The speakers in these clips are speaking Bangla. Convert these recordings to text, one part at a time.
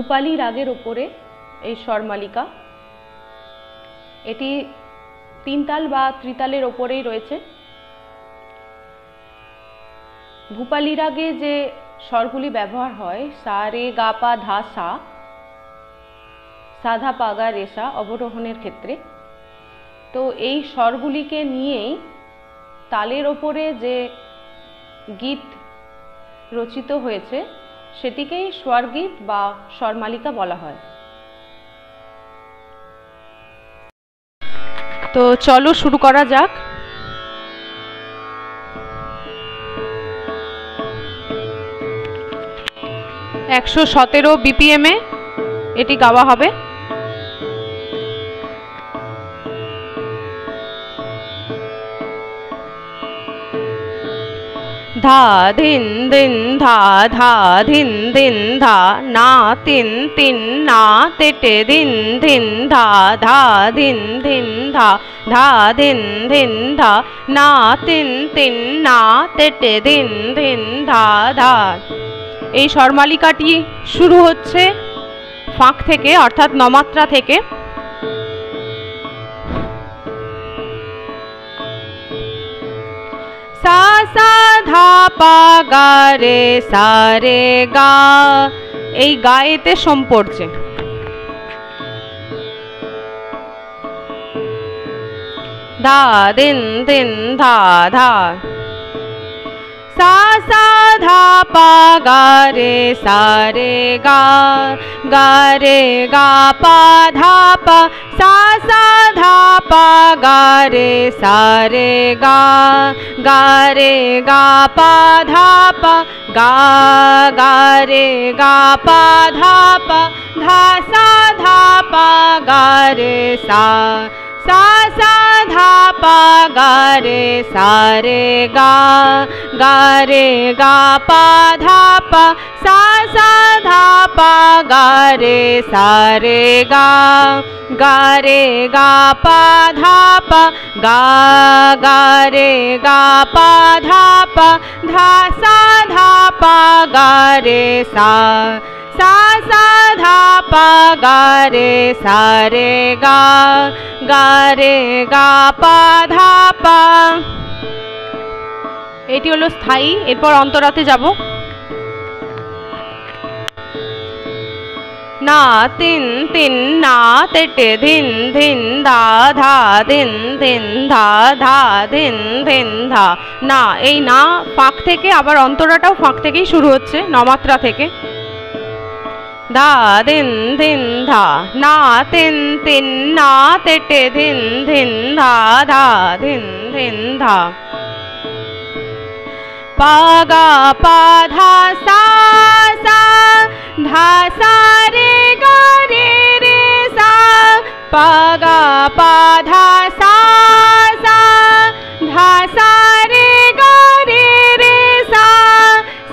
ভূপালী রাগের ওপরে এই স্বরমালিকা, এটি তিন তাল বা ত্রিতালের ওপরেই রয়েছে। ভূপালী রাগে যে স্বরগুলি ব্যবহার হয় সা রে গা পা ধা সা, সাধা পাগা রেশা অবরোহণের ক্ষেত্রে, তো এই স্বরগুলিকে নিয়েই তালের ওপরে যে গীত রচিত হয়েছে সেটিকেই স্বরগীত বা স্বরমালিকা বলা হয়। তো চলো শুরু করা যাক। একশো 17 BPM এ এটি গাওয়া হবে। धा धिन धिन धा धा धिन धिन धा ना तिन तिन ना तिटे धिन धिन धा धा धिन धिन धा धा धिन धिन धा ना तिन तिन ना तिटे धिन धिन धा धा। এই স্বরমালিকাটি শুরু হচ্ছে ফাঁক থেকে, অর্থাৎ নমাত্রা থেকে। सा सा धा पा गा रे सा रे गा, এই গা এতে সোম পড়ছে। ধা দিন দিন ধা ধা, सा सा धा पा गा रे सा रे गा, गा रे गा पा धा पा, सा सा धा पा गा रे सा रे गा, गा रे गा पा धा पा, गा गा रे गा पा धा पा, धा सा धा पा गा रे सा, सा सा धा पा गा रे सा रे गा, गा रे गा पा धा पा, सा सा धा पा गा रे सा रे गा, गा रे गा पा धा पा, गा गा रे गा पा धा पा, धा सा धा पा गा रे सा, सा सा धा पा गा रे सा रे गा, गा রে গা পা ধা পা। এটি হলো স্থায়ী। এরপর অন্তরাতে যাব। না তিন তিন না তেটে ধিন ধিন ধা ধা ধিন ধিন ধা ধা ধিন ধিন ধা না। এই না ফাঁক থেকে, আবার অন্তরাটাও ফাঁক থেকেই শুরু হচ্ছে, নমাত্রা থেকে। धा दिन दिन धा ना तिन तिन ना तिटे धिन धिन धा धा धिन धिन धा। पा गा पा धा सा सा, धा सा रे गा रे रे सा, पा गा पा धा सा सा, धा सा रे गा रे रे सा,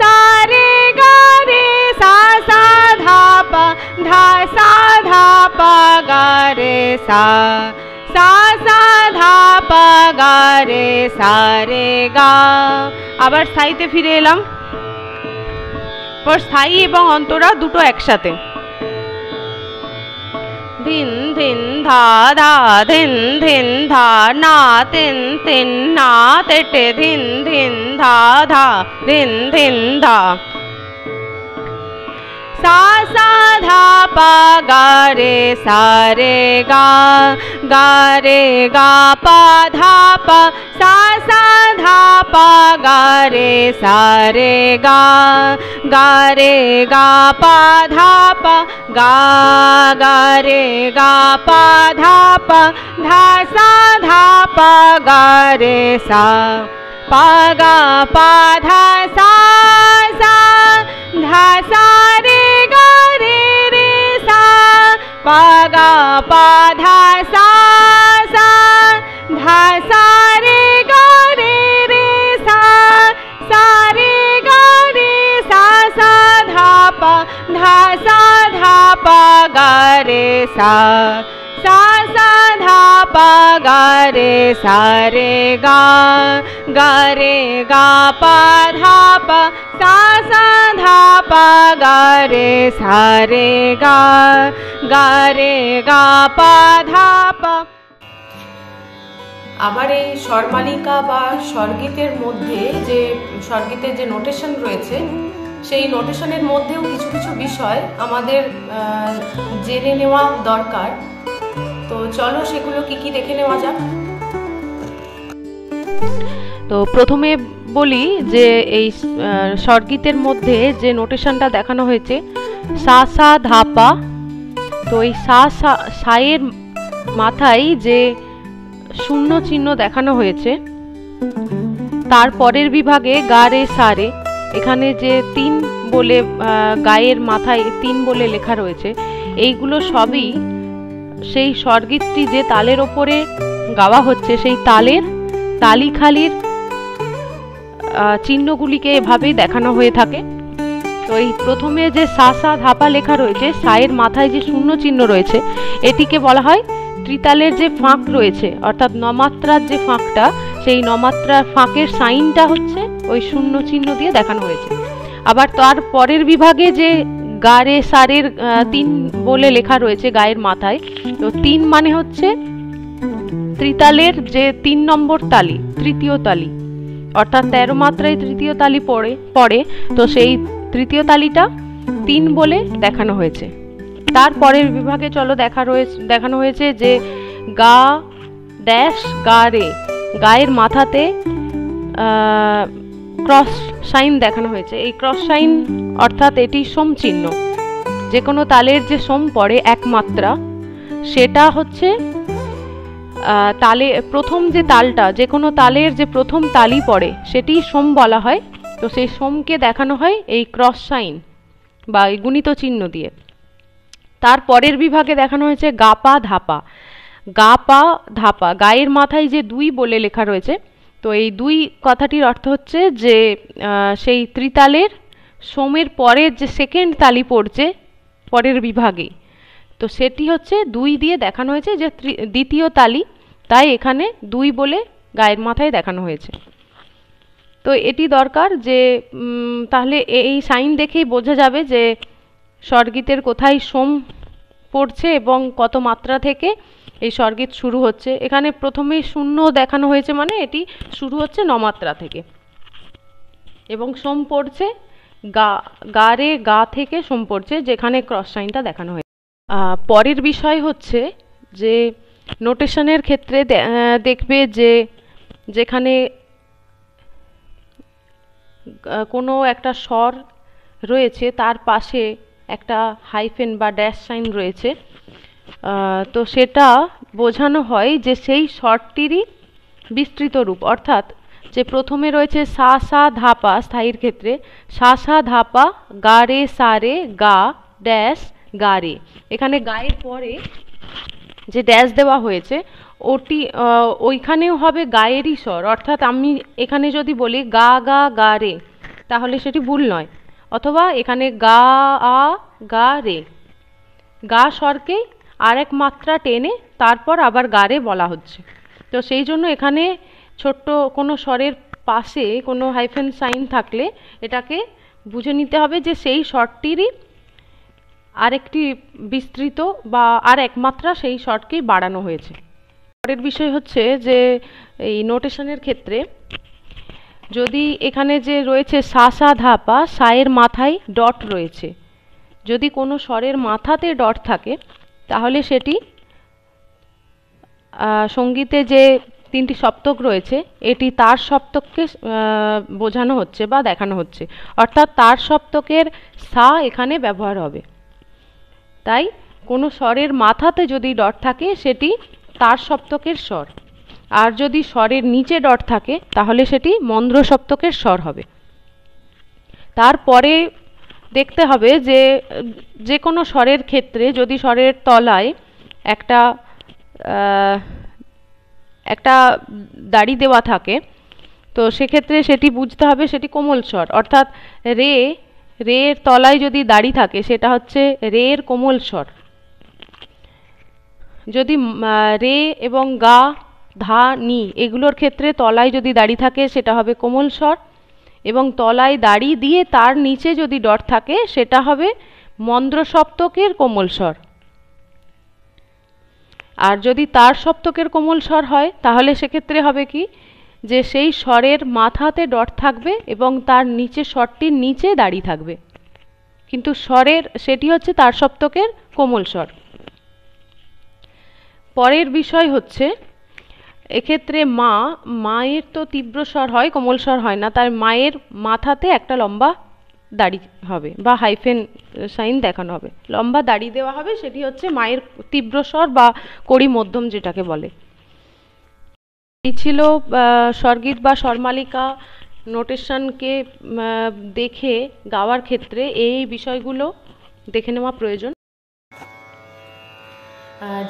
सा रे गा रे सा सा धा पा, धा सा धा पा गा रे सा, सा सा धा पा गा रे सा রে গা। আবার স্থায়ীতে ফিরে এলাম। পর স্থায়ী এবং অন্তরা দুটো একসাথে। ধিন ধিন ধা ধা ধিন ধিন ধা না তিন তিন না তেটে ধিন ধিন ধা ধা ধিন ধিন ধা। सा सा धा पा गा रे सा रे गा, गा रे गा पा धा पा, सा सा धा पा गा रे सा रे गा, गा रे गा पा धा पा, गा गा रे गा पा धा पा, धा सा धा पा गा रे सा, पा गा पा धा सा सा, धा सा रे गा रे रे सा, पा गा पा धा सा सा, धा सा रे गा रे रे सा, सा रे गा रे सा सा धा पा, धा सा धा पा गा रे सा, सा सा धा पा गा रे सा रे गा, गा रे गा पा धा पा सा सा धा पा गा रे सा रे गा पा धा पा। আবার এই স্বরমালিকা বা স্বরগীতের মধ্যে যে স্বরগীতের যে নোটেশন রয়েছে সেই নোটেশনের মধ্যেও কিছু কিছু বিষয় আমাদের জেনে নেওয়া দরকার। তো চলো সেগুলো কি কি দেখে নেওয়া যাক। তো প্রথমে বলি যে এই স্বরগীতের মধ্যে যে নোটেশনটা দেখানো হয়েছে সা সা ধা পা, তো এই সায়ের মাথায় যে শূন্য চিহ্ন দেখানো হয়েছে, তারপরের বিভাগে গা রে সা রে, এখানে যে 3 বলে গায়ের মাথায় 3 বলে লেখা রয়েছে, এইগুলো সবই সেই স্বরগীতটি যে তালের ওপরে গাওয়া হচ্ছে সেই তালের তালিখালির চিহ্নগুলিকে এভাবেই দেখানো হয়ে থাকে। তো এই প্রথমে যে সা সা ধাপা লেখা রয়েছে, সায়ের মাথায় যে শূন্য চিহ্ন রয়েছে, এটিকে বলা হয় ত্রিতালের যে ফাঁক রয়েছে, অর্থাৎ নমাত্রার যে ফাঁকটা, সেই নমাত্রার ফাঁকের সাইনটা হচ্ছে ওই শূন্য চিহ্ন দিয়ে দেখানো হয়েছে। আবার তার পরের বিভাগে যে গা রে সা রের 3 বলে লেখা রয়েছে গায়ের মাথায়, তো 3 মানে হচ্ছে ত্রিতালের যে 3 নম্বর তালি, তৃতীয় তালি, অর্থাৎ 13 মাত্রায় তৃতীয় তালি পড়ে, তো সেই তৃতীয় তালিটা 3 বলে দেখানো হয়েছে। তারপরের বিভাগে চলো দেখানো হয়েছে যে গা ড্যাশ গা রে, গায়ের মাথাতে ক্রস সাইন দেখানো হয়েছে। এই ক্রস সাইন অর্থাৎ এটি সোম চিহ্ন, যে কোনো তালের যে সোম পড়ে 1 মাত্রা, সেটা হচ্ছে তালে প্রথম যে তালটা, যে কোনো তালের যে প্রথম তালি পড়ে সেটি সোম বলা হয়। তো সেই সোমকে দেখানো হয় এই ক্রস সাইন বা গুণিত চিহ্ন দিয়ে। তারপরের বিভাগে দেখানো হয়েছে গা পা ধাপা। গা পা ধাপা, গায়ের মাথায় যে 2 বলে লেখা রয়েছে, তো এই 2 কথাটির অর্থ হচ্ছে যে সেই ত্রিতালের সোমের পরের যে সেকেন্ড তালি পড়ছে পরের বিভাগে, তো সেটি হচ্ছে 2 দিয়ে দেখানো হয়েছে যে দ্বিতীয় তালি, তাই এখানে 2 বলে গায়ের মাথায় দেখানো হয়েছে। তো এটি দরকার যে তাহলে এই সাইন দেখেই বোঝা যাবে যে স্বরগীতের কোথায় সোম পড়ছে এবং কত মাত্রা থেকে এই স্বরগীত শুরু হচ্ছে। এখানে প্রথমেই 0 দেখানো হয়েছে, মানে এটি শুরু হচ্ছে 9 মাত্রা থেকে এবং সোম পড়ছে গা রে গা থেকে সোম পড়ছে, যেখানে ক্রস সাইনটা দেখানো হয়েছে। পরের বিষয় হচ্ছে যে নোটেশনের ক্ষেত্রে দেখবে যে যেখানে কোনো একটা স্বর রয়েছে তার পাশে একটা হাইফেন বা ড্যাশ সাইন রয়েছে, তো সেটা বোঝানো হয় যে সেই স্বরটিরই বিস্তৃত রূপ, অর্থাৎ যে প্রথমে রয়েছে সা সা ধাপা স্থায়ীর ক্ষেত্রে, সা সা ধাপা গা রে সা রে গা ড্যাশ গা রে, এখানে গায়ের পরে যে ড্যাশ দেওয়া হয়েছে ওইখানেও হবে গায়েরই স্বর, অর্থাৎ আমি এখানে যদি বলি গা গা গা রে, তাহলে সেটি ভুল নয়। অথবা এখানে গা আ গা রে, গা স্বরকেই আরেক মাত্রা টেনে তারপর আবার গা রে বলা হচ্ছে। তো সেই জন্য এখানে ছোট্ট কোনো স্বরের পাশে কোনো হাইফেন সাইন থাকলে এটাকে বুঝে নিতে হবে যে সেই স্বরটিরই আরেকটি বিস্তৃত বা আর এক মাত্রা সেই স্বরকেই বাড়ানো হয়েছে। পরের বিষয় হচ্ছে যে এই নোটেশনের ক্ষেত্রে যদি এখানে যে রয়েছে সা সা ধাপা, সায়ের মাথায় ডট রয়েছে, যদি কোনো স্বরের মাথাতে ডট থাকে তাহলে সেটি সঙ্গীতে যে 3টি সপ্তক রয়েছে এটি তার সপ্তককে বোঝানো হচ্ছে বা দেখানো হচ্ছে, অর্থাৎ তার সপ্তকের সা এখানে ব্যবহার হবে। তাই কোনো স্বরের মাথাতে যদি ডট থাকে সেটি তার সপ্তকের স্বর, আর যদি স্বরের নিচে ডট থাকে তাহলে সেটি মন্দ্র সপ্তকের স্বর হবে। তারপরে দেখতে হবে যে যে কোনো স্বরের ক্ষেত্রে যদি স্বরের তলায় একটা দাড়ি দেওয়া থাকে, তো সেক্ষেত্রে সেটি বুঝতে হবে সেটি কোমল স্বর, অর্থাৎ রে এর তলায় যদি দাড়ি থাকে সেটা হচ্ছে রে এর কোমল স্বর। যদি রে এবং গা ধা, নি এগুলোর ক্ষেত্রে তলায় যদি দাড়ি থাকে সেটা হবে কোমল স্বর, এবং তলায় দাড়ি দিয়ে তার নিচে যদি ডট থাকে সেটা হবে মন্দ্র সপ্তকের কোমল স্বর। আর যদি তার সপ্তকের কোমল স্বর হয় তাহলে সেক্ষেত্রে হবে কি, যে সেই স্বরের মাথাতে ডট থাকবে এবং তার নিচে স্বরটির নিচে দাড়ি থাকবে, কিন্তু স্বরের সেটি হচ্ছে তার সপ্তকের কোমল স্বর। পরের বিষয় হচ্ছে এক্ষেত্রে মায়ের তো তীব্র স্বর হয়, কোমল স্বর হয় না, তার মায়ের মাথাতে একটা লম্বা দাড়ি হবে বা হাইফেন সাইন দেখানো হবে, লম্বা দাড়ি দেওয়া হবে, সেটি হচ্ছে মায়ের তীব্র স্বর বা কড়ি মধ্যম যেটাকে বলে। এই ছিল স্বরগীত বা স্বরমালিকা নোটেশনকে দেখে গাওয়ার ক্ষেত্রে এই বিষয়গুলো দেখে নেওয়া প্রয়োজন।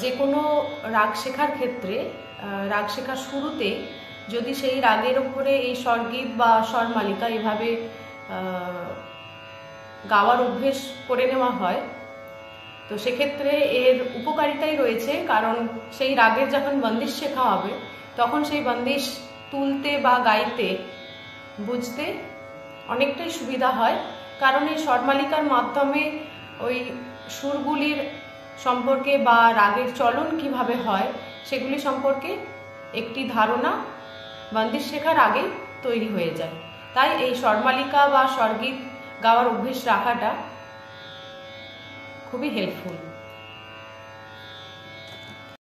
যে কোনো রাগ শেখার ক্ষেত্রে রাগ শেখার শুরুতে যদি সেই রাগের ওপরে এই স্বরগীত বা স্বরমালিকা এভাবে গাওয়ার অভ্যেস করে নেওয়া হয় তো সেক্ষেত্রে এর উপকারিতাই রয়েছে, কারণ সেই রাগের যখন বন্দিশ শেখা হবে তখন সেই বন্দিশ তুলতে বা গাইতে বুঝতে অনেকটাই সুবিধা হয়, কারণ এই স্বরমালিকার মাধ্যমে ওই সুরগুলির সম্পর্কে বা রাগের চলন কিভাবে হয় সেগুলি সম্পর্কে একটি ধারণা বন্দিশ শেখার আগেই তৈরি হয়ে যায়। তাই এই স্বরমালিকা বা স্বরগীত গাওয়ার অভ্যেস রাখাটা খুবই হেল্পফুল।